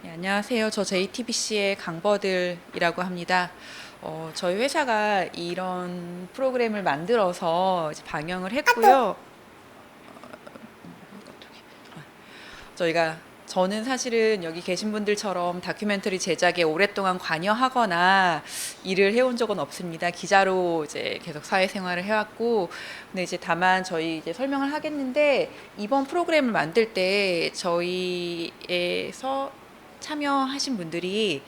네, 안녕하세요. 저 JTBC의 강버들이라고 합니다. 저희 회사가 이런 프로그램을 만들어서 이제 방영을 했고요. 저는 사실은 여기 계신 분들처럼 다큐멘터리 제작에 오랫동안 관여하거나 일을 해온 적은 없습니다. 기자로 이제 계속 사회생활을 해왔고, 근데 이제 다만 저희 이제 설명을 하겠는데, 이번 프로그램을 만들 때 저희에서 참여하신 분들이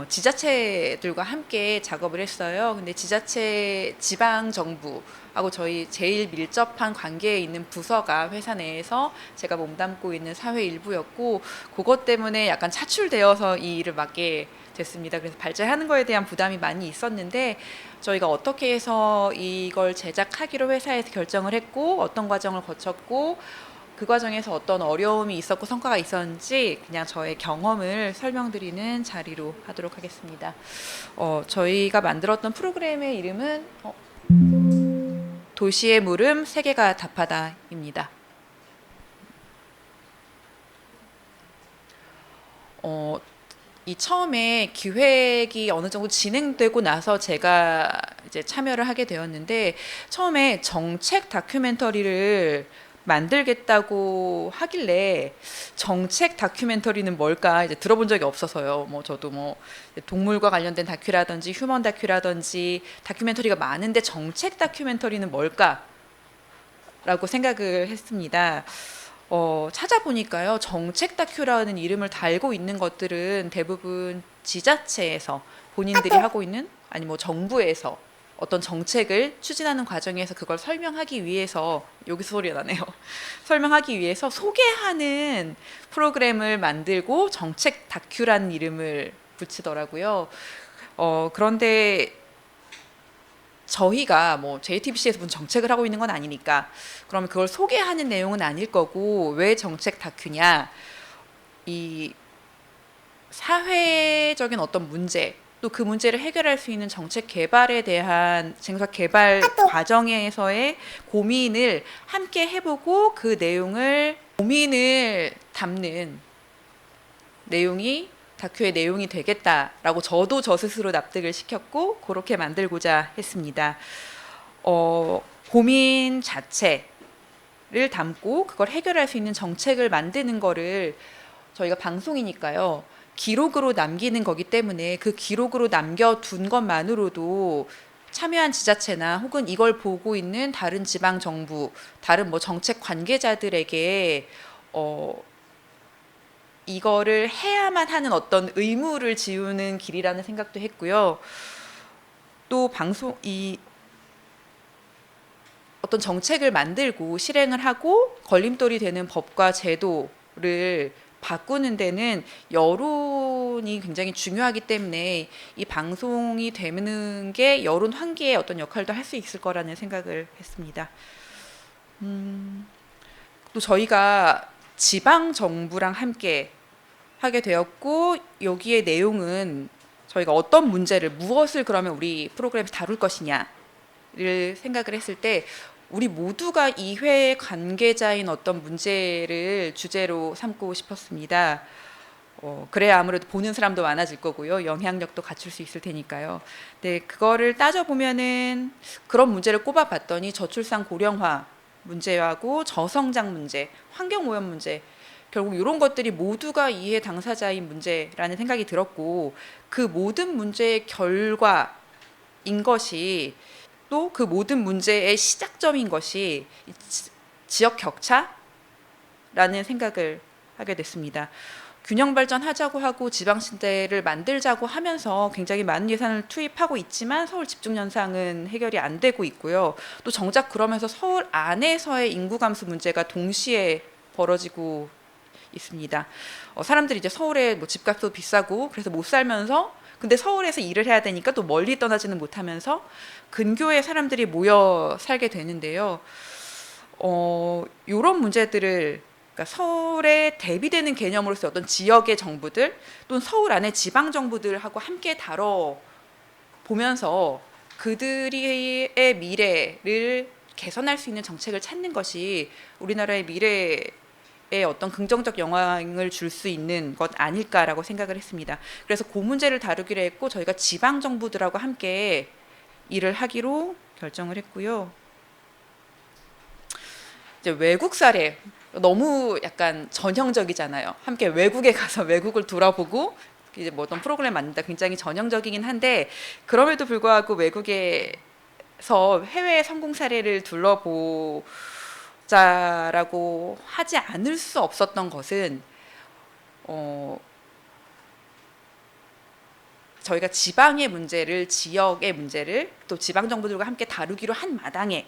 지자체들과 함께 작업을 했어요. 근데 지자체 지방 정부하고 저희 제일 밀접한 관계에 있는 부서가 회사 내에서 제가 몸담고 있는 사회 일부였고, 그것 때문에 약간 차출되어서 이 일을 맡게 됐습니다. 그래서 발제하는 거에 대한 부담이 많이 있었는데, 저희가 어떻게 해서 이걸 제작하기로 회사에서 결정을 했고, 어떤 과정을 거쳤고, 그 과정에서 어떤 어려움이 있었고 성과가 있었는지 그냥 저의 경험을 설명드리는 자리로 하도록 하겠습니다. 저희가 만들었던 프로그램의 이름은 도시의 물음 세계가 답하다입니다. 이 처음에 기획이 어느 정도 진행되고 나서 제가 이제 참여를 하게 되었는데, 처음에 정책 다큐멘터리를 만들겠다고 하길래 정책 다큐멘터리는 뭘까 이제 들어본 적이 없어서요. 저도 동물과 관련된 다큐라든지 휴먼 다큐라든지 다큐멘터리가 많은데 정책 다큐멘터리는 뭘까라고 생각을 했습니다. 찾아보니까요, 정책 다큐라는 이름을 달고 있는 것들은 대부분 지자체에서 본인들이 하고 있는, 아니 정부에서 어떤 정책을 추진하는 과정에서 그걸 설명하기 위해서, 여기서 소리가 나네요. 설명하기 위해서 소개하는 프로그램을 만들고 정책 다큐라는 이름을 붙이더라고요. 그런데 저희가 JTBC에서 무슨 정책을 하고 있는 건 아니니까 그러면 그걸 소개하는 내용은 아닐 거고, 왜 정책 다큐냐, 이 사회적인 어떤 문제, 또 그 문제를 해결할 수 있는 정책 개발에 대한 정책 개발 과정에서의 고민을 함께 해보고 그 내용을 고민을 담는 내용이 다큐의 내용이 되겠다라고 저도 저 스스로 납득을 시켰고, 그렇게 만들고자 했습니다. 고민 자체를 담고 그걸 해결할 수 있는 정책을 만드는 거를, 저희가 방송이니까요, 기록으로 남기는 거기 때문에 그 기록으로 남겨둔 것만으로도 참여한 지자체나 혹은 이걸 보고 있는 다른 지방 정부, 다른 정책 관계자들에게 이거를 해야만 하는 어떤 의무를 지우는 길이라는 생각도 했고요. 또 어떤 정책을 만들고 실행을 하고 걸림돌이 되는 법과 제도를 바꾸는 데는 여론이 굉장히 중요하기 때문에 이 방송이 되는 게 여론 환기의 어떤 역할도 할 수 있을 거라는 생각을 했습니다. 또 저희가 지방 정부랑 함께 하게 되었고, 여기에 내용은 저희가 어떤 문제를, 무엇을 그러면 우리 프로그램에서 다룰 것이냐를 생각을 했을 때, 우리 모두가 이 회의 관계자인 어떤 문제를 주제로 삼고 싶었습니다. 그래야 아무래도 보는 사람도 많아질 거고요, 영향력도 갖출 수 있을 테니까요. 네, 그거를 따져보면은 그런 문제를 꼽아봤더니 저출산 고령화 문제하고 저성장 문제, 환경오염 문제, 결국 이런 것들이 모두가 이해 당사자인 문제라는 생각이 들었고, 그 모든 문제의 결과인 것이, 또 그 모든 문제의 시작점인 것이 지역 격차라는 생각을 하게 됐습니다. 균형 발전하자고 하고 지방신대를 만들자고 하면서 굉장히 많은 예산을 투입하고 있지만 서울 집중 현상은 해결이 안 되고 있고요. 또 정작 그러면서 서울 안에서의 인구 감소 문제가 동시에 벌어지고 있습니다. 사람들이 이제 서울에 집값도 비싸고 그래서 못 살면서, 근데 서울에서 일을 해야 되니까 또 멀리 떠나지는 못하면서 근교에 사람들이 모여 살게 되는데요. 이런 문제들을, 그러니까 서울에 대비되는 개념으로서 어떤 지역의 정부들 또는 서울 안에 지방 정부들하고 함께 다뤄 보면서 그들의 미래를 개선할 수 있는 정책을 찾는 것이 우리나라의 미래에 어떤 긍정적 영향을 줄 수 있는 것 아닐까라고 생각을 했습니다. 그래서 그 문제를 다루기로 했고 저희가 지방 정부들하고 함께 일을 하기로 결정을 했고요. 이제 외국 사례 너무 약간 전형적이잖아요. 함께 외국에 가서 외국을 돌아보고 이제 뭐 어떤 프로그램 만든다 굉장히 전형적이긴 한데 그럼에도 불구하고 외국에서 해외 성공 사례를 둘러보자라고 하지 않을 수 없었던 것은 저희가 지방의 문제를 지역의 문제를 또 지방 정부들과 함께 다루기로 한 마당에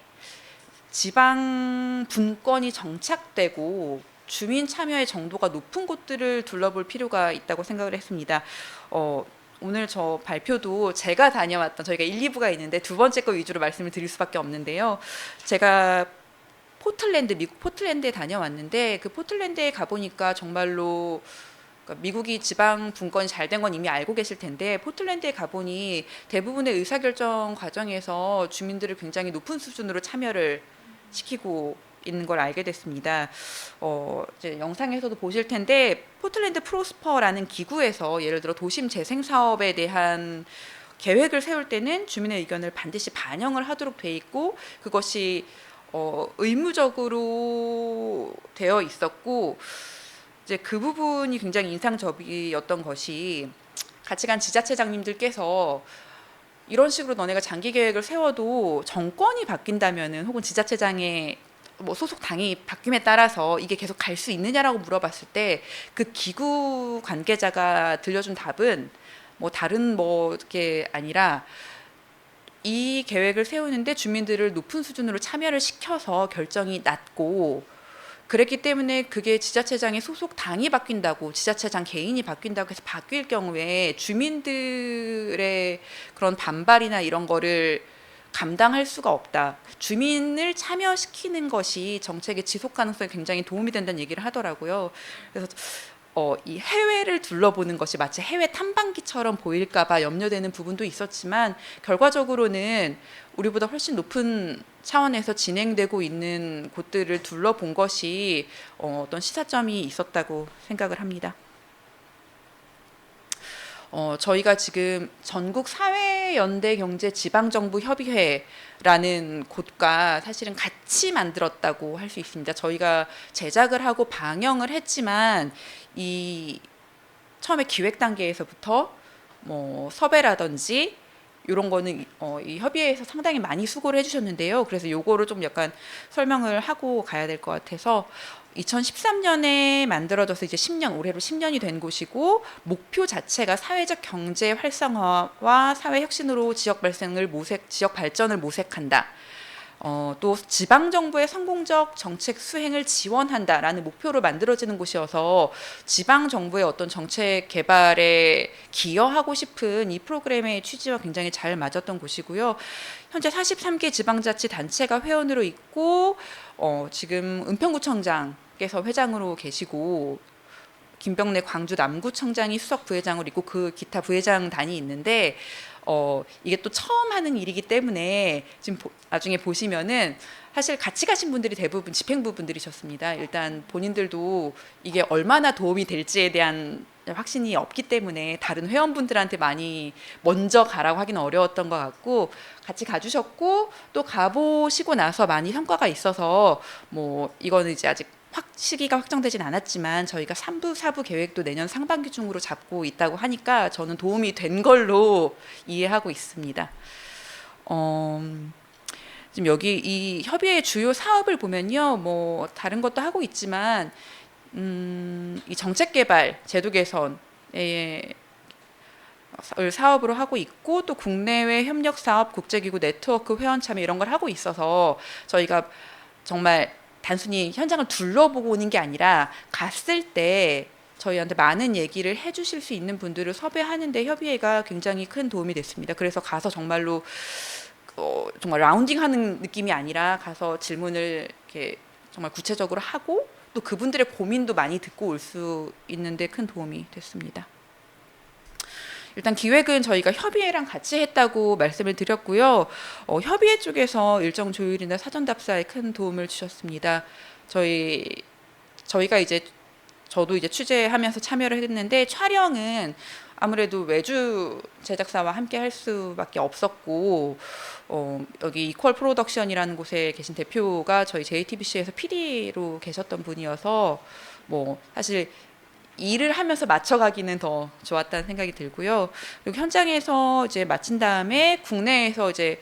지방 분권이 정착되고 주민 참여의 정도가 높은 곳들을 둘러볼 필요가 있다고 생각을 했습니다. 오늘 저 발표도 제가 다녀왔던 저희가 1, 2부가 있는데 두 번째 거 위주로 말씀을 드릴 수밖에 없는데요. 제가 미국 포틀랜드에 다녀왔는데 그 포틀랜드에 가보니까 정말로 그러니까 미국이 지방 분권이 잘 된 건 이미 알고 계실 텐데 포틀랜드에 가보니 대부분의 의사결정 과정에서 주민들을 굉장히 높은 수준으로 참여를 시키고 있는 걸 알게 됐습니다. 이제 영상에서도 보실 텐데 포틀랜드 프로스퍼라는 기구에서 예를 들어 도심 재생 사업에 대한 계획을 세울 때는 주민의 의견을 반드시 반영을 하도록 돼 있고 그것이 의무적으로 되어 있었고 이제 그 부분이 굉장히 인상적이었던 것이 같이 간 지자체장님들께서 이런 식으로 너네가 장기 계획을 세워도 정권이 바뀐다면은 혹은 지자체장의 뭐 소속 당이 바뀜에 따라서 이게 계속 갈 수 있느냐라고 물어봤을 때 그 기구 관계자가 들려준 답은 뭐 다른 뭐 게 아니라 이 계획을 세우는데 주민들을 높은 수준으로 참여를 시켜서 결정이 났고 그랬기 때문에 그게 지자체장의 소속 당이 바뀐다고 지자체장 개인이 바뀐다고 해서 바뀔 경우에 주민들의 그런 반발이나 이런 거를 감당할 수가 없다. 주민을 참여시키는 것이 정책의 지속 가능성에 굉장히 도움이 된다는 얘기를 하더라고요. 그래서 이 해외를 둘러보는 것이 마치 해외 탐방기처럼 보일까봐 염려되는 부분도 있었지만 결과적으로는 우리보다 훨씬 높은 차원에서 진행되고 있는 곳들을 둘러본 것이 어떤 시사점이 있었다고 생각을 합니다. 저희가 지금 전국 사회연대경제지방정부협의회라는 곳과 사실은 같이 만들었다고 할 수 있습니다. 저희가 제작을 하고 방영을 했지만 이 처음에 기획 단계에서부터 뭐 섭외라든지 이런 거는 이 협의회에서 상당히 많이 수고를 해주셨는데요. 그래서 요거를 좀 약간 설명을 하고 가야 될 것 같아서 2013년에 만들어져서 이제 10년, 올해로 10년이 된 곳이고 목표 자체가 사회적 경제 활성화와 사회 혁신으로 지역 발전을 모색한다. 또 지방 정부의 성공적 정책 수행을 지원한다라는 목표로 만들어지는 곳이어서 지방 정부의 어떤 정책 개발에 기여하고 싶은 이 프로그램의 취지와 굉장히 잘 맞았던 곳이고요. 현재 43개 지방자치 단체가 회원으로 있고 지금 은평구청장께서 회장으로 계시고 김병래 광주 남구청장이 수석 부회장으로 있고 그 기타 부회장단이 있는데 이게 또 처음 하는 일이기 때문에 지금 나중에 보시면은 사실 같이 가신 분들이 대부분 집행부분들이셨습니다. 일단 본인들도 이게 얼마나 도움이 될지에 대한 확신이 없기 때문에 다른 회원분들한테 많이 먼저 가라고 하기는 어려웠던 것 같고 같이 가주셨고 또 가보시고 나서 많이 성과가 있어서 뭐 이거는 이제 아직 시기가 확정되진 않았지만 저희가 3부, 4부 계획도 내년 상반기 중으로 잡고 있다고 하니까 저는 도움이 된 걸로 이해하고 있습니다. 지금 여기 이 협의회 주요 사업을 보면요, 뭐 다른 것도 하고 있지만 이 정책 개발, 제도 개선을 사업으로 하고 있고 또 국내외 협력 사업, 국제기구 네트워크 회원 참여 이런 걸 하고 있어서 저희가 정말 단순히 현장을 둘러보고 오는 게 아니라 갔을 때 저희한테 많은 얘기를 해주실 수 있는 분들을 섭외하는 데 협의회가 굉장히 큰 도움이 됐습니다. 그래서 가서 정말로 정말 라운딩하는 느낌이 아니라 가서 질문을 이렇게 정말 구체적으로 하고 또 그분들의 고민도 많이 듣고 올 수 있는데 큰 도움이 됐습니다. 일단 기획은 저희가 협의회랑 같이 했다고 말씀을 드렸고요. 협의회 쪽에서 일정 조율이나 사전 답사에 큰 도움을 주셨습니다. 저희 저희가 이제 저도 이제 취재하면서 참여를 했는데 촬영은 아무래도 외주 제작사와 함께 할 수밖에 없었고 여기 이퀄 프로덕션이라는 곳에 계신 대표가 저희 JTBC에서 PD로 계셨던 분이어서 뭐 사실 일을 하면서 맞춰가기는 더 좋았다는 생각이 들고요. 그리고 현장에서 이제 마친 다음에 국내에서 이제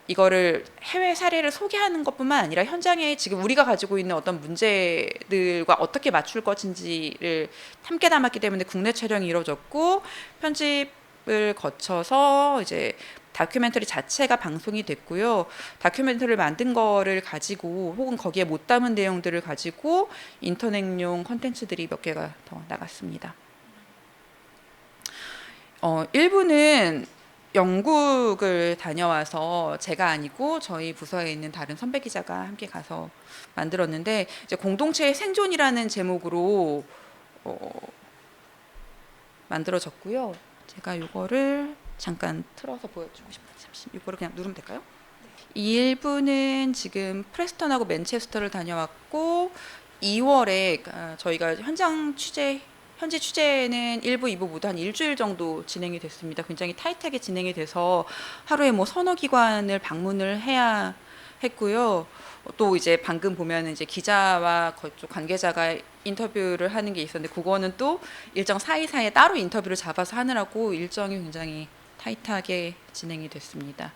이거를 해외 사례를 소개하는 것뿐만 아니라 현장에 지금 우리가 가지고 있는 어떤 문제들과 어떻게 맞출 것인지를 함께 담았기 때문에 국내 촬영이 이루어졌고 편집을 거쳐서 이제 다큐멘터리 자체가 방송이 됐고요. 다큐멘터리를 만든 거를 가지고 혹은 거기에 못 담은 내용들을 가지고 인터넷용 콘텐츠들이 몇 개가 더 나갔습니다. 일부는 영국을 다녀와서 제가 아니고 저희 부서에 있는 다른 선배 기자가 함께 가서 만들었는데 이제 공동체의 생존이라는 제목으로 만들어졌고요. 제가 이거를 잠깐 틀어서 보여주고 싶어요. 잠시 이거를 그냥 누르면 될까요? 이 일부는 지금 프레스턴하고 맨체스터를 다녀왔고 2월에 저희가 현지 취재는 1부, 2부 모두 한 일주일 정도 진행이 됐습니다. 굉장히 타이트하게 진행이 돼서 하루에 뭐 서너 기관을 방문을 해야 했고요. 또 이제 방금 보면 이제 기자와 그쪽 관계자가 인터뷰를 하는 게 있었는데 그거는 또 일정 사이사이에 따로 인터뷰를 잡아서 하느라고 일정이 굉장히 타이트하게 진행이 됐습니다.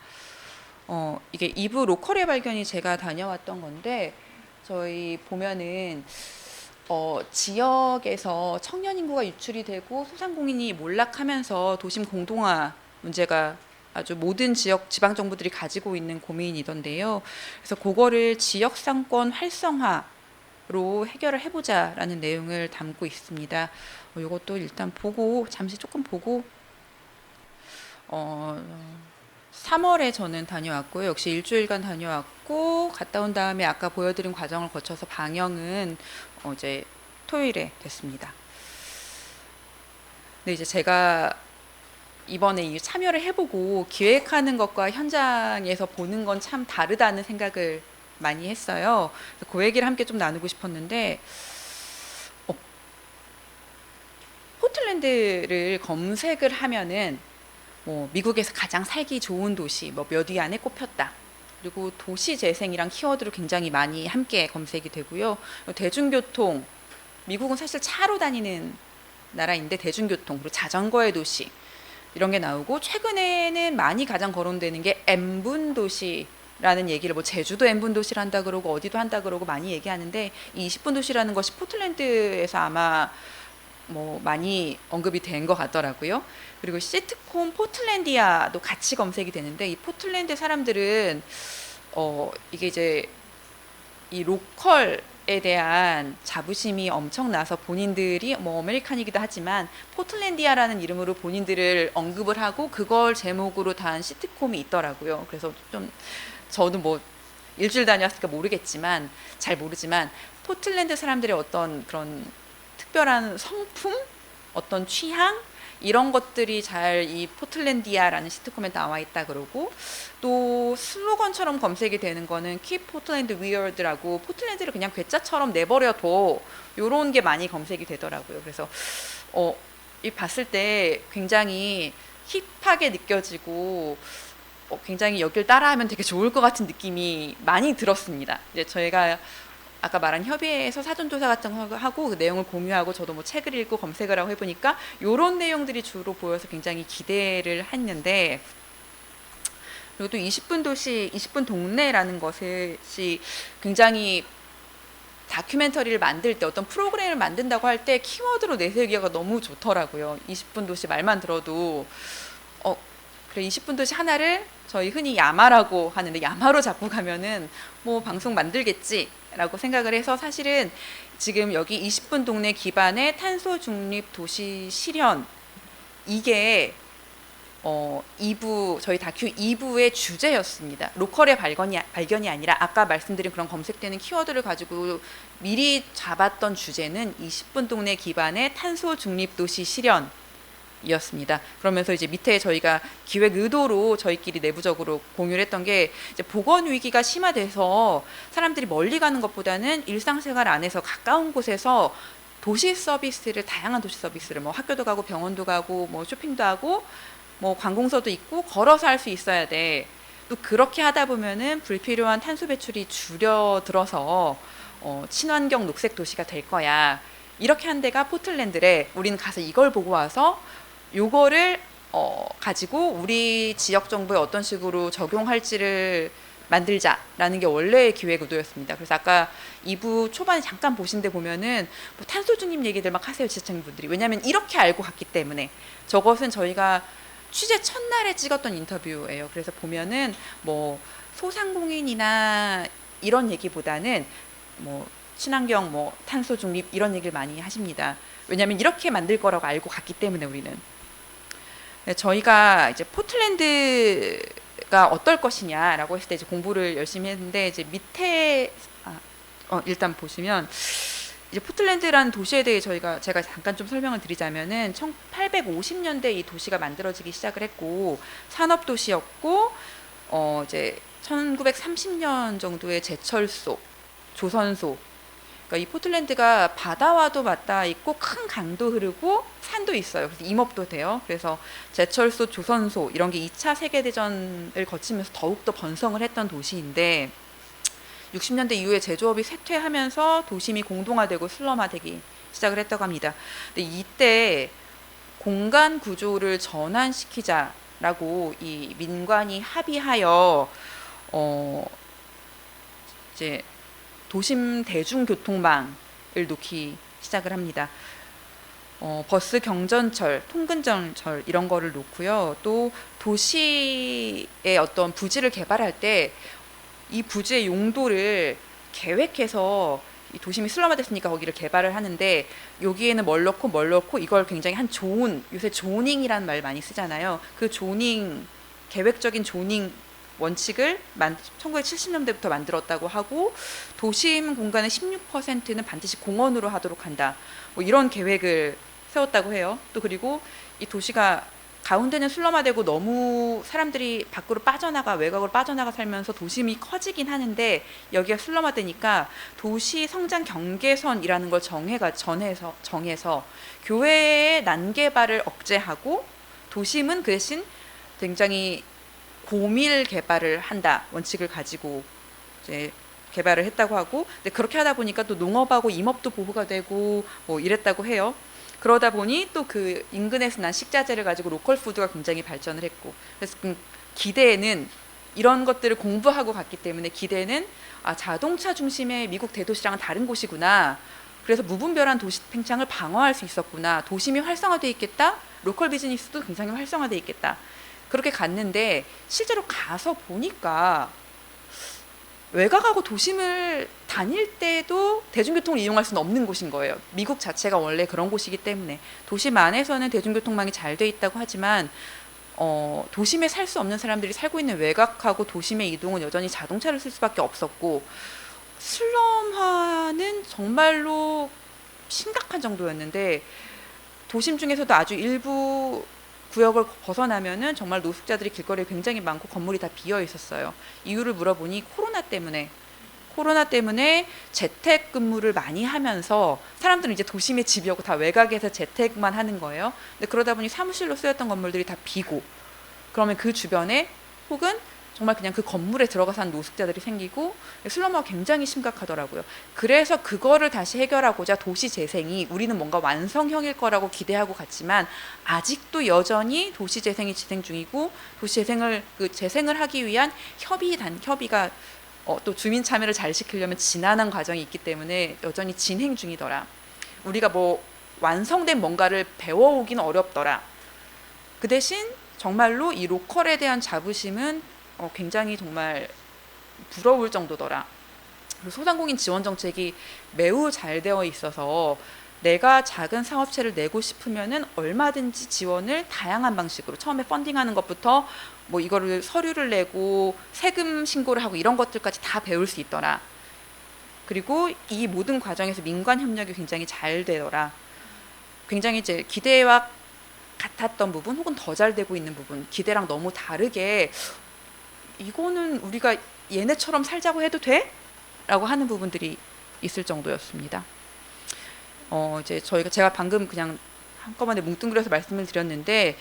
이게 2부 로컬의 발견이 제가 다녀왔던 건데 저희 보면은 지역에서 청년 인구가 유출이 되고 소상공인이 몰락하면서 도심 공동화 문제가 아주 모든 지방 정부들이 가지고 있는 고민이던데요. 그래서 그거를 지역 상권 활성화로 해결을 해보자라는 내용을 담고 있습니다. 이것도 일단 잠시 조금 보고 3월에 저는 다녀왔고요. 역시 일주일간 다녀왔고 갔다 온 다음에 아까 보여드린 과정을 거쳐서 방영은 어제 토요일에 됐습니다. 근데 이제 제가 이번에 참여를 해보고 기획하는 것과 현장에서 보는 건 참 다르다는 생각을 많이 했어요. 그 얘기를 함께 좀 나누고 싶었는데 포틀랜드를 검색을 하면은 뭐 미국에서 가장 살기 좋은 도시 뭐 몇 위 안에 꼽혔다. 그리고 도시 재생이랑 키워드로 굉장히 많이 함께 검색이 되고요. 대중교통, 미국은 사실 차로 다니는 나라인데 대중교통, 그리고 자전거의 도시 이런 게 나오고 최근에는 많이 가장 거론되는 게 N분 도시라는 얘기를 뭐 제주도 N분 도시를 한다 그러고 어디도 한다 그러고 많이 얘기하는데 이 20분 도시라는 것이 포틀랜드에서 아마 뭐 많이 언급이 된 것 같더라고요. 그리고 시트콤 포틀랜디아도 같이 검색이 되는데 이 포틀랜드 사람들은 이게 이제 이 로컬에 대한 자부심이 엄청나서 본인들이 뭐 아메리칸이기도 하지만 포틀랜디아라는 이름으로 본인들을 언급을 하고 그걸 제목으로 단 시트콤이 있더라고요. 그래서 좀 저도 뭐 일주일 다녀왔으니까 잘 모르지만 포틀랜드 사람들의 어떤 그런 특별한 성품, 어떤 취향 이런 것들이 잘 이 포틀랜디아라는 시트콤에 나와 있다 그러고 또 슬로건처럼 검색이 되는 거는 Keep Portland Weird라고 포틀랜드를 그냥 괴짜처럼 내버려둬 요런 게 많이 검색이 되더라고요. 그래서 이 봤을 때 굉장히 힙하게 느껴지고 굉장히 여길 따라하면 되게 좋을 것 같은 느낌이 많이 들었습니다. 이제 저희가 아까 말한 협의회에서 사전조사 같은 거 하고 그 내용을 공유하고 저도 뭐 책을 읽고 검색을 하고 해보니까 이런 내용들이 주로 보여서 굉장히 기대를 했는데 그리고 또 20분 도시, 20분 동네라는 것이 굉장히 다큐멘터리를 만들 때 어떤 프로그램을 만든다고 할 때 키워드로 내세우기가 너무 좋더라고요. 20분 도시 말만 들어도 그래 20분 도시 하나를 저희 흔히 야마라고 하는데 야마로 잡고 가면은 뭐 방송 만들겠지라고 생각을 해서 사실은 지금 여기 20분 동네 기반의 탄소 중립 도시 실현 이게 2부 저희 다큐 2부의 주제였습니다. 로컬의 발견이 아니라 아까 말씀드린 그런 검색되는 키워드를 가지고 미리 잡았던 주제는 20분 동네 기반의 탄소 중립 도시 실현 이었습니다. 그러면서 이제 밑에 저희가 기획 의도로 저희끼리 내부적으로 공유를 했던 게 이제 보건 위기가 심화돼서 사람들이 멀리 가는 것보다는 일상생활 안에서 가까운 곳에서 도시 서비스를 다양한 도시 서비스를 뭐 학교도 가고 병원도 가고 뭐 쇼핑도 하고 뭐 관공서도 있고 걸어서 할 수 있어야 돼. 또 그렇게 하다 보면은 불필요한 탄소 배출이 줄어들어서 친환경 녹색 도시가 될 거야. 이렇게 한 데가 포틀랜드래. 우리는 가서 이걸 보고 와서 요거를 가지고 우리 지역 정부에 어떤 식으로 적용할지를 만들자라는 게 원래의 기획 의도였습니다. 그래서 아까 2부 초반에 잠깐 보신 데 보면은 뭐 탄소 중립 얘기들 막 하세요, 지자체분들이. 왜냐하면 이렇게 알고 갔기 때문에. 저것은 저희가 취재 첫날에 찍었던 인터뷰예요. 그래서 보면은 뭐 소상공인이나 이런 얘기보다는 뭐 친환경, 뭐 탄소 중립 이런 얘기를 많이 하십니다. 왜냐하면 이렇게 만들 거라고 알고 갔기 때문에 우리는. 저희가 이제 포틀랜드가 어떨 것이냐라고 했을 때 이제 공부를 열심히 했는데 이제 밑에 일단 보시면 이제 포틀랜드라는 도시에 대해 제가 잠깐 좀 설명을 드리자면은 1850년대 이 도시가 만들어지기 시작을 했고 산업 도시였고 이제 1930년 정도에 제철소, 조선소. 그러니까 이 포틀랜드가 바다와도 맞닿아 있고 큰 강도 흐르고 산도 있어요. 그래서 임업도 돼요. 그래서 제철소, 조선소 이런 게 2차 세계대전을 거치면서 더욱더 번성을 했던 도시인데 60년대 이후에 제조업이 쇠퇴하면서 도심이 공동화되고 슬럼화되기 시작을 했다고 합니다. 근데 이때 공간 구조를 전환시키자라고 이 민관이 합의하여 이제 도심 대중교통망을 놓기 시작을 합니다. 버스 경전철, 통근전철 이런 거를 놓고요. 또 도시의 어떤 부지를 개발할 때 이 부지의 용도를 계획해서 이 도심이 슬럼화됐으니까 거기를 개발을 하는데 여기에는 뭘 넣고 이걸 굉장히 요새 조닝이라는 말 많이 쓰잖아요. 그 조닝, 계획적인 조닝 원칙을 1970년대부터 만들었다고 하고 도심 공간의 16%는 반드시 공원으로 하도록 한다. 뭐 이런 계획을 세웠다고 해요. 또 그리고 이 도시가 가운데는 슬럼화되고 너무 사람들이 밖으로 외곽으로 빠져나가 살면서 도심이 커지긴 하는데 여기가 슬럼화되니까 도시 성장 경계선이라는 걸 정해서 교외의 난개발을 억제하고 도심은 그 대신 굉장히 고밀 개발을 한다 원칙을 가지고 이제 개발을 했다고 하고 근데 그렇게 하다 보니까 또 농업하고 임업도 보호가 되고 뭐 이랬다고 해요. 그러다 보니 또 그 인근에서 난 식자재를 가지고 로컬 푸드가 굉장히 발전을 했고 그래서 기대에는 이런 것들을 공부하고 갔기 때문에 기대는 자동차 중심의 미국 대도시랑은 다른 곳이구나. 그래서 무분별한 도시 팽창을 방어할 수 있었구나. 도심이 활성화돼 있겠다. 로컬 비즈니스도 굉장히 활성화돼 있겠다. 그렇게 갔는데 실제로 가서 보니까 외곽하고 도심을 다닐 때도 대중교통을 이용할 수는 없는 곳인 거예요. 미국 자체가 원래 그런 곳이기 때문에 도심 안에서는 대중교통망이 잘 돼 있다고 하지만 도심에 살 수 없는 사람들이 살고 있는 외곽하고 도심의 이동은 여전히 자동차를 쓸 수밖에 없었고 슬럼화는 정말로 심각한 정도였는데 도심 중에서도 아주 일부 구역을 벗어나면은 정말 노숙자들이 길거리에 굉장히 많고 건물이 다 비어 있었어요. 이유를 물어보니 코로나 때문에 재택근무를 많이 하면서 사람들은 이제 도심에 집이 없고 다 외곽에서 재택만 하는 거예요. 근데 그러다 보니 사무실로 쓰였던 건물들이 다 비고 그러면 그 주변에 혹은 정말 그냥 그 건물에 들어가 사는 노숙자들이 생기고 슬럼화가 굉장히 심각하더라고요. 그래서 그거를 다시 해결하고자 도시 재생이 우리는 뭔가 완성형일 거라고 기대하고 갔지만 아직도 여전히 도시 재생이 진행 중이고 도시 재생을 하기 위한 협의가 또 주민 참여를 잘 시키려면 지난한 과정이 있기 때문에 여전히 진행 중이더라. 우리가 뭐 완성된 뭔가를 배워오긴 어렵더라. 그 대신 정말로 이 로컬에 대한 자부심은 굉장히 정말 부러울 정도더라. 그리고 소상공인 지원 정책이 매우 잘 되어 있어서 내가 작은 사업체를 내고 싶으면은 얼마든지 지원을 다양한 방식으로 처음에 펀딩하는 것부터 뭐 이거를 서류를 내고 세금 신고를 하고 이런 것들까지 다 배울 수 있더라. 그리고 이 모든 과정에서 민관 협력이 굉장히 잘 되더라. 굉장히 이제 기대와 같았던 부분 혹은 더 잘 되고 있는 부분, 기대랑 너무 다르게 이거는 우리가 얘네처럼 살자고 해도 돼? 라고 하는 부분들이 있을 정도였습니다. 이제 제가 방금 그냥 한꺼번에 뭉뚱그려서 말씀을 드렸는데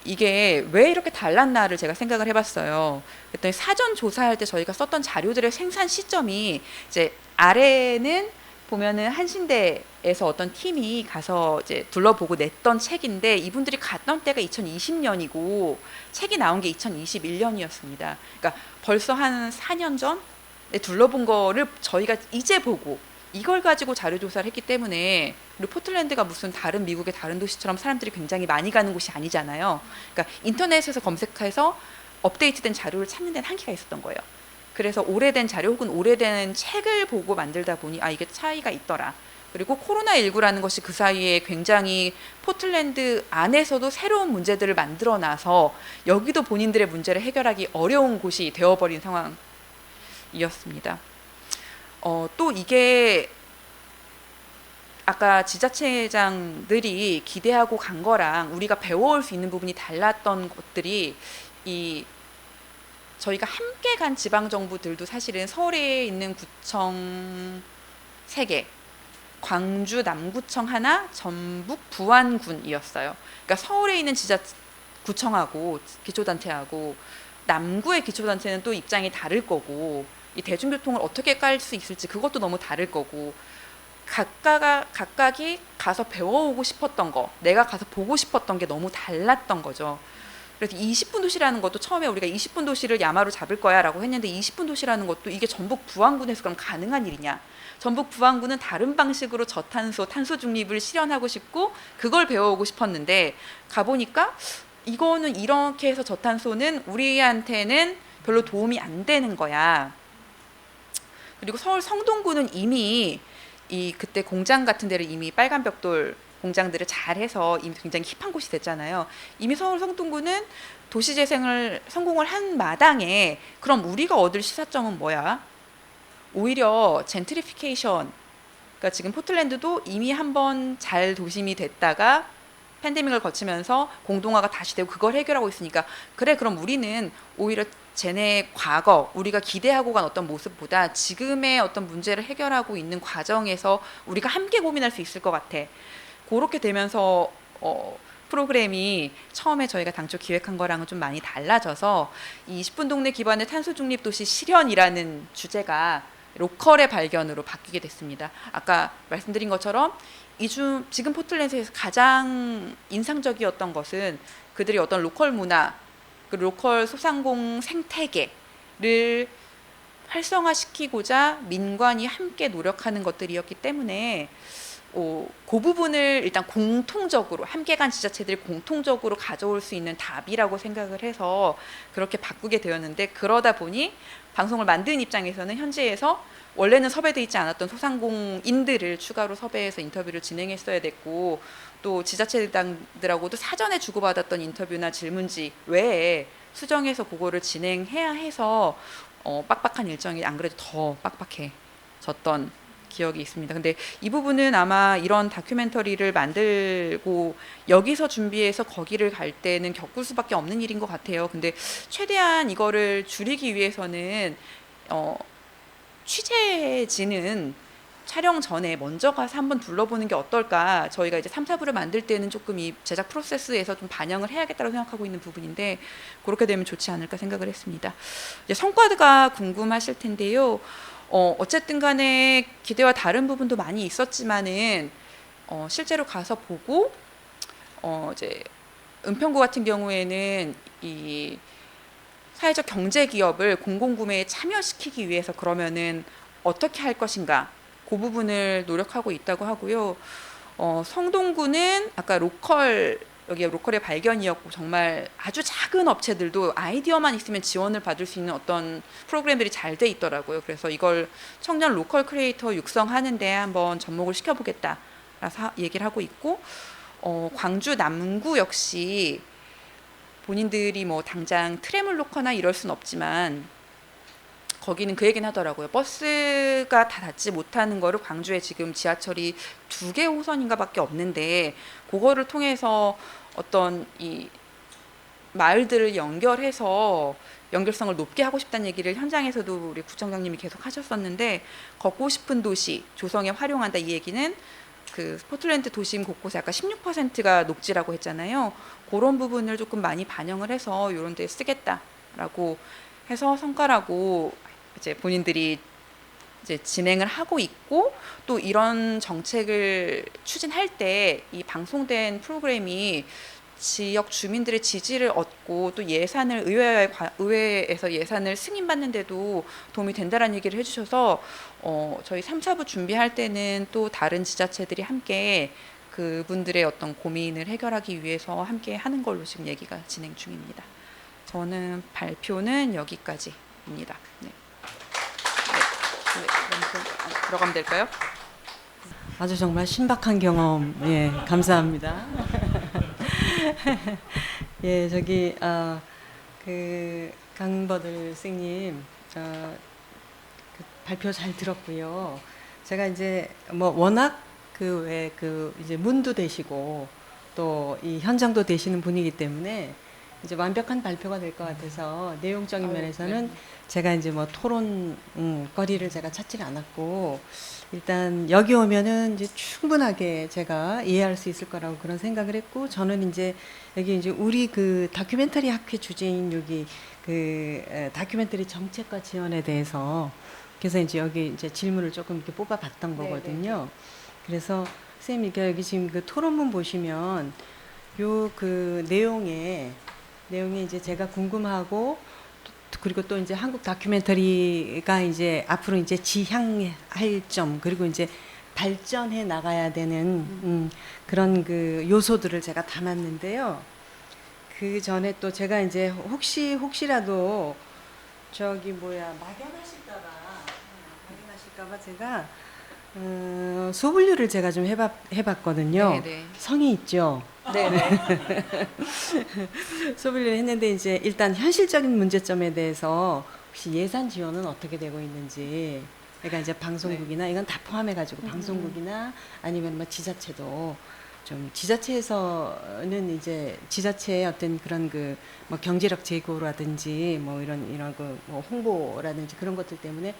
이게 왜 이렇게 달랐나를 제가 생각을 해봤어요. 그랬더니 사전 조사할 때 저희가 썼던 자료들의 생산 시점이 이제 아래는 보면은 한신대에서 어떤 팀이 가서 이제 둘러보고 냈던 책인데 이분들이 갔던 때가 2020년이고 책이 나온 게 2021년이었습니다. 그러니까 벌써 한 4년 전에 둘러본 거를 저희가 이제 보고 이걸 가지고 자료 조사를 했기 때문에 그리고 포틀랜드가 무슨 다른 미국의 다른 도시처럼 사람들이 굉장히 많이 가는 곳이 아니잖아요. 그러니까 인터넷에서 검색해서 업데이트된 자료를 찾는 데는 한계가 있었던 거예요. 그래서 오래된 자료 혹은 오래된 책을 보고 만들다 보니 이게 차이가 있더라. 그리고 코로나19라는 것이 그 사이에 굉장히 포틀랜드 안에서도 새로운 문제들을 만들어놔서 여기도 본인들의 문제를 해결하기 어려운 곳이 되어버린 상황이었습니다. 또 이게 아까 지자체장들이 기대하고 간 거랑 우리가 배워올 수 있는 부분이 달랐던 것들이 저희가 함께 간 지방정부들도 사실은 서울에 있는 구청 3개, 광주 남구청 하나, 전북 부안군이었어요. 그러니까 서울에 있는 구청하고 기초단체하고 남구의 기초단체는 또 입장이 다를 거고 이 대중교통을 어떻게 깔 수 있을지 그것도 너무 다를 거고 각각이 가서 배워오고 싶었던 거, 내가 가서 보고 싶었던 게 너무 달랐던 거죠. 그래서 20분 도시라는 것도 처음에 우리가 20분 도시를 야마로 잡을 거야 라고 했는데 20분 도시라는 것도 이게 전북 부안군에서 그럼 가능한 일이냐. 전북 부안군은 다른 방식으로 저탄소, 탄소 중립을 실현하고 싶고 그걸 배워오고 싶었는데 가보니까 이거는 이렇게 해서 저탄소는 우리한테는 별로 도움이 안 되는 거야. 그리고 서울 성동구는 이미 그때 공장 같은 데를 이미 빨간 벽돌 공장들을 잘해서 이미 굉장히 힙한 곳이 됐잖아요. 이미 서울 성동구는 도시재생을 성공을 한 마당에 그럼 우리가 얻을 시사점은 뭐야? 오히려 젠트리피케이션, 그러니까 지금 포틀랜드도 이미 한번 잘 도심이 됐다가 팬데믹을 거치면서 공동화가 다시 되고 그걸 해결하고 있으니까 그래 그럼 우리는 오히려 쟤네 과거 우리가 기대하고 간 어떤 모습보다 지금의 어떤 문제를 해결하고 있는 과정에서 우리가 함께 고민할 수 있을 것 같아. 그렇게 되면서 프로그램이 처음에 저희가 당초 기획한 거랑은 좀 많이 달라져서 이 20분 동네 기반의 탄소 중립 도시 실현이라는 주제가 로컬의 발견으로 바뀌게 됐습니다. 아까 말씀드린 것처럼 지금 포틀랜드에서 가장 인상적이었던 것은 그들이 어떤 로컬 문화, 그 로컬 소상공 생태계를 활성화시키고자 민관이 함께 노력하는 것들이었기 때문에 그 부분을 일단 공통적으로 함께 간 지자체들이 공통적으로 가져올 수 있는 답이라고 생각을 해서 그렇게 바꾸게 되었는데 그러다 보니 방송을 만든 입장에서는 현지에서 원래는 섭외돼 있지 않았던 소상공인들을 추가로 섭외해서 인터뷰를 진행했어야 됐고 또 지자체장들하고도 사전에 주고받았던 인터뷰나 질문지 외에 수정해서 그거를 진행해야 해서 빡빡한 일정이 안 그래도 더 빡빡해졌던 기억이 있습니다. 근데 이 부분은 아마 이런 다큐멘터리를 만들고 여기서 준비해서 거기를 갈 때는 겪을 수밖에 없는 일인 것 같아요. 근데 최대한 이거를 줄이기 위해서는 취재진은 촬영 전에 먼저 가서 한번 둘러보는 게 어떨까. 저희가 이제 3, 4부를 만들 때는 조금 이 제작 프로세스에서 좀 반영을 해야겠다고 생각하고 있는 부분인데 그렇게 되면 좋지 않을까 생각을 했습니다. 이제 성과가 궁금하실 텐데요. 어쨌든 간에 기대와 다른 부분도 많이 있었지만은 실제로 가서 보고 이제 은평구 같은 경우에는 이 사회적 경제 기업을 공공구매에 참여시키기 위해서 그러면은 어떻게 할 것인가 그 부분을 노력하고 있다고 하고요. 성동구는 아까 여기 로컬의 발견이었고 정말 아주 작은 업체들도 아이디어만 있으면 지원을 받을 수 있는 어떤 프로그램들이 잘 돼 있더라고요. 그래서 이걸 청년 로컬 크리에이터 육성하는 데 한번 접목을 시켜보겠다라서 얘기를 하고 있고 광주 남구 역시 본인들이 뭐 당장 트램을 놓거나 이럴 순 없지만 거기는 그 얘기는 하더라고요. 버스가 다 닿지 못하는 거를 광주에 지금 지하철이 2개 호선인가밖에 없는데 그거를 통해서 어떤 이 마을들을 연결해서 연결성을 높게 하고 싶다는 얘기를 현장에서도 우리 구청장님이 계속 하셨었는데, 걷고 싶은 도시 조성에 활용한다 이 얘기는 그 포틀랜드 도심 곳곳에 아까 16%가 녹지라고 했잖아요. 그런 부분을 조금 많이 반영을 해서 이런 데 쓰겠다라고 해서 성과라고 이제 본인들이 이제 진행을 하고 있고, 또 이런 정책을 추진할 때 이 방송된 프로그램이 지역 주민들의 지지를 얻고 또 예산을 의회에서 예산을 승인받는데도 도움이 된다라는 얘기를 해주셔서 저희 3, 4부 준비할 때는 또 다른 지자체들이 함께 그분들의 어떤 고민을 해결하기 위해서 함께 하는 걸로 지금 얘기가 진행 중입니다. 저는 발표는 여기까지입니다. 네. 그럼 들어가면 될까요? 아주 정말 신박한 경험, 예, 감사합니다. 예, 저기 그 강버들 선생님 그 발표 잘 들었고요. 제가 이제 뭐 워낙 그 이제 문도 되시고 또 이 현장도 되시는 분이기 때문에 이제 완벽한 발표가 될 것 같아서 내용적인 면에서는 제가 이제 뭐 토론 거리를 제가 찾지는 않았고, 일단 여기 오면은 이제 충분하게 제가 이해할 수 있을 거라고 그런 생각을 했고, 저는 이제 여기 이제 우리 그 다큐멘터리 학회 주제인 여기 그 다큐멘터리 정책과 지원에 대해서 그래서 이제 여기 이제 질문을 조금 이렇게 뽑아봤던 거거든요. 그래서 선생님 이렇게 여기 지금 그 토론문 보시면 요 그 내용에 이제 제가 궁금하고, 그리고 또 이제 한국 다큐멘터리가 이제 앞으로 이제 지향할 점, 그리고 이제 발전해 나가야 되는 그런 그 요소들을 제가 담았는데요. 그 전에 또 제가 이제 혹시라도 저기 막연하실까봐 제가 소분류를 제가 좀 해봤거든요. 네네. 성의 있죠. 네네. 소비를 했는데 이제 일단 현실적인 문제점에 대해서 혹시 예산 지원은 어떻게 되고 있는지, 그러니까 이제 방송국이나 이건 다 포함해가지고 방송국이나 아니면 뭐 지자체도 좀, 지자체에서는 이제 지자체의 어떤 그런 그 뭐 경제력 제고라든지 뭐 이런 그 뭐 홍보라든지 그런 것들 때문에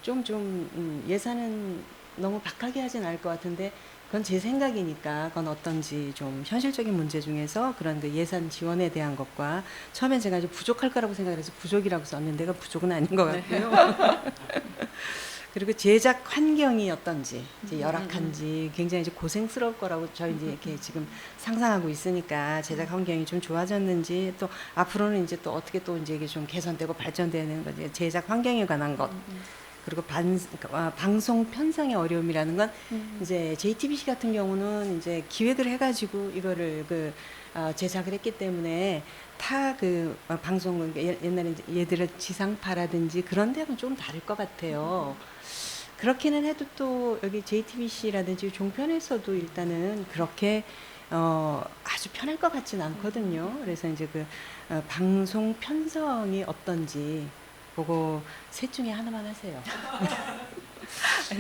좀 예산은 너무 박하게 하진 않을 것 같은데, 그건 제 생각이니까 그건 어떤지 좀 현실적인 문제 중에서 그런 그 예산 지원에 대한 것과, 처음엔 제가 이제 부족할 거라고 생각해서 부족이라고 썼는데 그 부족은 아닌 것 같고요. 그리고 제작 환경이 어떤지, 이제 열악한지, 굉장히 이제 고생스러울 거라고 저희 이제 이렇게 지금 상상하고 있으니까 제작 환경이 좀 좋아졌는지, 또 앞으로는 이제 또 어떻게 또 이제 이게 좀 개선되고 발전되는 거지, 제작 환경에 관한 것. 그리고 방송 편성의 어려움이라는 건 이제 JTBC 같은 경우는 이제 기획을 해가지고 이거를 제작을 했기 때문에 다 그 방송, 옛날에 이제 얘들을 지상파라든지 그런 데는 좀 다를 것 같아요. 그렇기는 해도 또 여기 JTBC라든지 종편에서도 일단은 그렇게 아주 편할 것 같지는 않거든요. 그래서 이제 방송 편성이 어떤지 보고 셋 중에 하나만 하세요.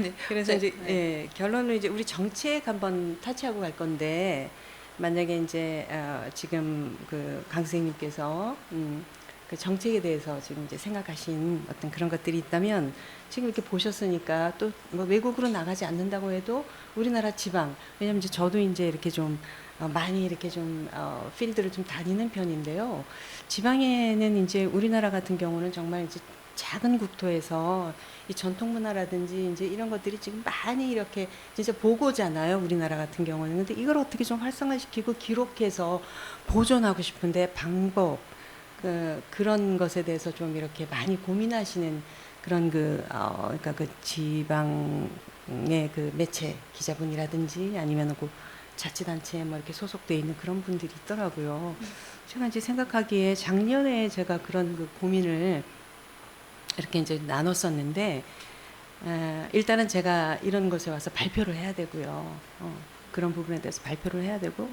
네. 그래서 이제 예, 결론은 이제 우리 정책 한번 타치하고 갈 건데, 만약에 이제 지금 강 선생님께서 그 정책에 대해서 지금 이제 생각하신 어떤 그런 것들이 있다면, 지금 이렇게 보셨으니까 또 뭐 외국으로 나가지 않는다고 해도 우리나라 지방, 왜냐면 이제 저도 이제 이렇게 좀 많이 이렇게 좀 필드를 좀 다니는 편인데요. 지방에는 이제 우리나라 같은 경우는 정말 이제 작은 국토에서 이 전통 문화라든지 이제 이런 것들이 지금 많이 이렇게 진짜 보고잖아요. 우리나라 같은 경우는. 근데 이걸 어떻게 좀 활성화시키고 기록해서 보존하고 싶은데 방법, 그런 것에 대해서 좀 이렇게 많이 고민하시는 그런 그러니까 그 지방의 그 매체 기자분이라든지 아니면 그 자치단체에 뭐 이렇게 소속돼 있는 그런 분들이 있더라고요. 제가 이제 생각하기에 작년에 제가 그런 그 고민을 이렇게 이제 나눴었는데, 일단은 제가 이런 곳에 와서 발표를 해야 되고요. 그런 부분에 대해서 발표를 해야 되고,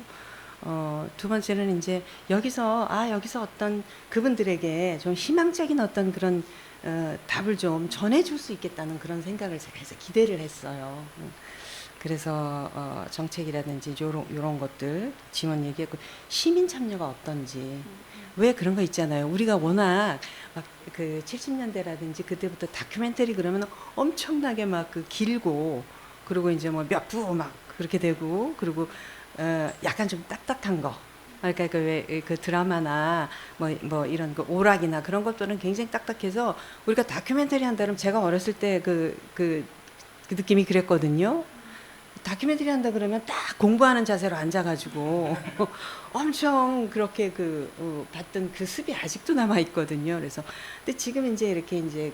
두 번째는 이제 여기서 어떤 그분들에게 좀 희망적인 어떤 그런 답을 좀 전해줄 수 있겠다는 그런 생각을 제가 해서 기대를 했어요. 그래서 정책이라든지 요런 것들 지원 얘기했고, 시민 참여가 어떤지. 왜 그런 거 있잖아요. 우리가 워낙 막 그 70년대라든지 그때부터 다큐멘터리 그러면 엄청나게 막 그 길고, 그리고 이제 뭐 몇 부 막 그렇게 되고, 그리고 약간 좀 딱딱한 거. 그러니까 그 왜 그 드라마나 뭐 이런 그 오락이나 그런 것들은 굉장히 딱딱해서, 우리가 다큐멘터리 한다 그러면, 제가 어렸을 때 그 느낌이 그랬거든요. 다큐멘터리 한다 그러면 딱 공부하는 자세로 앉아가지고 엄청 그렇게 봤던 그 습이 아직도 남아 있거든요. 그래서 근데 지금 이제 이렇게 이제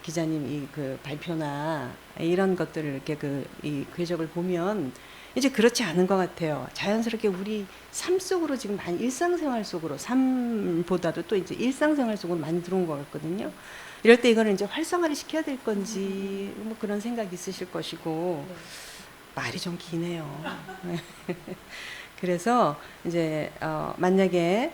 기자님 그 발표나 이런 것들을 이렇게 이 궤적을 보면 이제 그렇지 않은 것 같아요. 자연스럽게 우리 삶 속으로 지금 많이, 일상생활 속으로, 삶보다도 또 이제 일상생활 속으로 많이 들어온 것 같거든요. 이럴 때 이거는 이제 활성화를 시켜야 될 건지 뭐 그런 생각이 있으실 것이고. 말이 좀 기네요. 그래서 이제 만약에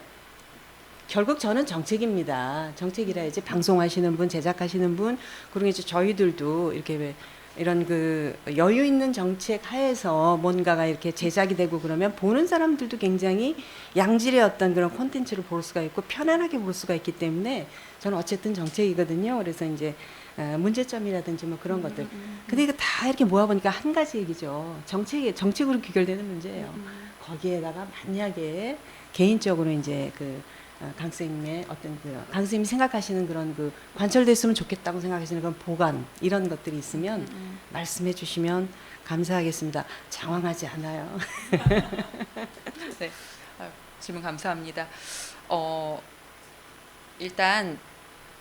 결국 저는 정책입니다. 정책이라 이제 방송하시는 분, 제작하시는 분, 그리고 이제 저희들도 이렇게 왜 이런 그 여유 있는 정책 하에서 뭔가가 이렇게 제작이 되고 그러면 보는 사람들도 굉장히 양질의 어떤 그런 콘텐츠를 볼 수가 있고 편안하게 볼 수가 있기 때문에 저는 어쨌든 정책이거든요. 그래서 이제 문제점이라든지 뭐 그런 것들. 근데 이거 다 이렇게 모아보니까 한 가지 얘기죠. 정책으로 귀결되는 문제예요. 거기에다가 만약에 개인적으로 이제 강 선생님의 어떤 강 선생님이 생각하시는 그런 관철됐으면 좋겠다고 생각하시는 그런 보관 이런 것들이 있으면 말씀해 주시면 감사하겠습니다. 장황하지 않아요. 네, 질문 감사합니다. 일단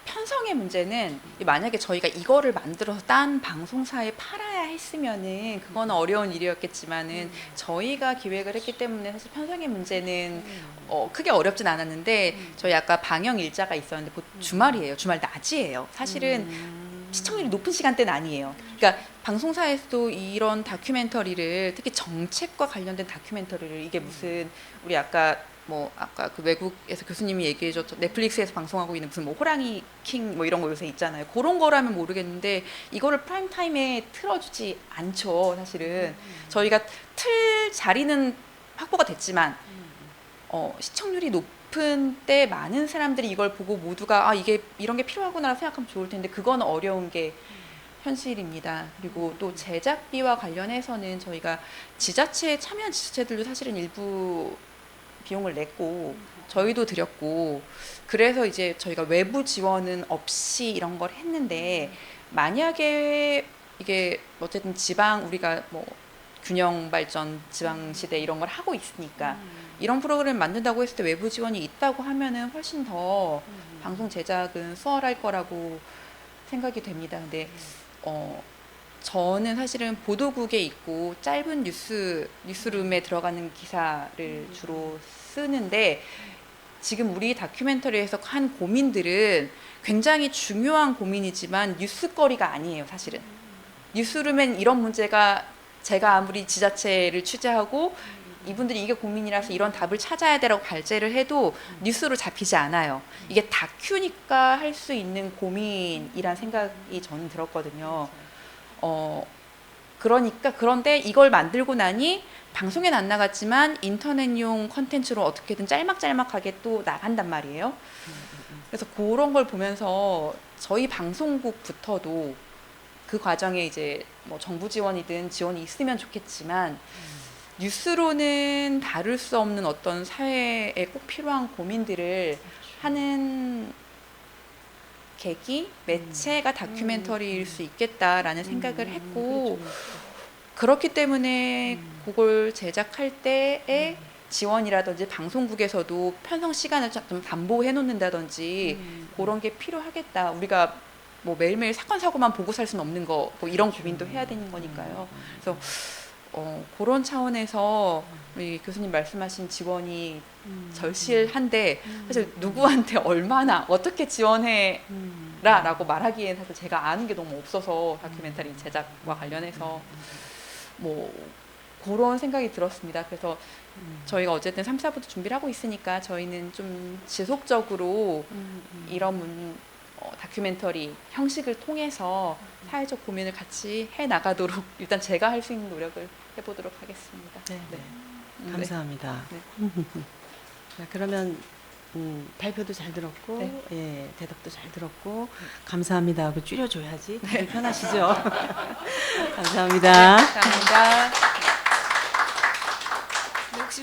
편성의 문제는 만약에 저희가 이거를 만들어서 딴 방송사에 팔아야 했으면은 그거는 어려운 일이었겠지만은 저희가 기획을 했기 때문에 사실 편성의 문제는 크게 어렵진 않았는데, 저희 아까 방영 일자가 있었는데 주말이에요. 주말 낮이에요. 사실은 시청률이 높은 시간대는 아니에요. 그러니까 방송사에서도 이런 다큐멘터리를, 특히 정책과 관련된 다큐멘터리를, 이게 무슨 우리 아까 그 외국에서 교수님이 얘기해줬죠. 넷플릭스에서 방송하고 있는 무슨 호랑이 킹 이런 거 요새 있잖아요. 그런 거라면 모르겠는데 이거를 프라임 타임에 틀어주지 않죠. 사실은 저희가 틀 자리는 확보가 됐지만 시청률이 높은 때 많은 사람들이 이걸 보고 모두가 이게 이런 게 필요하구나 생각하면 좋을 텐데 그건 어려운 게 현실입니다. 그리고 또 제작비와 관련해서는 저희가 지자체에 참여한 지자체들도 사실은 일부 비용을 냈고 저희도 드렸고, 그래서 이제 저희가 외부 지원은 없이 이런 걸 했는데, 만약에 이게 어쨌든 우리가 균형 발전 지방 시대 이런 걸 하고 있으니까 이런 프로그램을 만든다고 했을 때 외부 지원이 있다고 하면은 훨씬 더 방송 제작은 수월할 거라고 생각이 됩니다. 근데 저는 사실은 보도국에 있고 짧은 뉴스룸에 들어가는 기사를 주로 쓰는데, 지금 우리 다큐멘터리에서 한 고민들은 굉장히 중요한 고민이지만 뉴스거리가 아니에요. 사실은 뉴스룸엔 이런 문제가, 제가 아무리 지자체를 취재하고 이분들이 이게 고민이라서 이런 답을 찾아야 되라고 발제를 해도 뉴스로 잡히지 않아요. 이게 다큐니까 할 수 있는 고민이란 생각이 저는 들었거든요. 그런데 이걸 만들고 나니 방송엔 안 나갔지만 인터넷용 컨텐츠로 어떻게든 짤막짤막하게 또 나간단 말이에요. 그래서 그런 걸 보면서 저희 방송국부터도 그 과정에 이제 정부 지원이든 지원이 있으면 좋겠지만 뉴스로는 다룰 수 없는 어떤 사회에 꼭 필요한 고민들을 하는 계기, 매체가 다큐멘터리일 수 있겠다라는 생각을 했고, 그렇기 때문에 그걸 제작할 때의 지원이라든지 방송국에서도 편성 시간을 좀 담보해 놓는다든지 그런 게 필요하겠다. 우리가 매일매일 사건 사고만 보고 살 수는 없는 거, 이런 고민도 해야 되는 거니까요. 그래서 그런 차원에서 우리 교수님 말씀하신 지원이 절실한데, 사실 누구한테 얼마나 어떻게 지원해 라고 말하기엔 사실 제가 아는 게 너무 없어서, 다큐멘터리 제작과 관련해서 그런 생각이 들었습니다. 그래서 저희가 어쨌든 3, 4부도 준비를 하고 있으니까 저희는 좀 지속적으로 이런 다큐멘터리 형식을 통해서 사회적 고민을 같이 해 나가도록 일단 제가 할 수 있는 노력을 해보도록 하겠습니다. 네, 네. 네. 감사합니다. 네. 자, 그러면 발표도 잘 들었고, 네. 예, 대답도 잘 들었고, 감사합니다 하고 줄여줘야지 다들 편하시죠? 감사합니다. 감사합니다. 혹시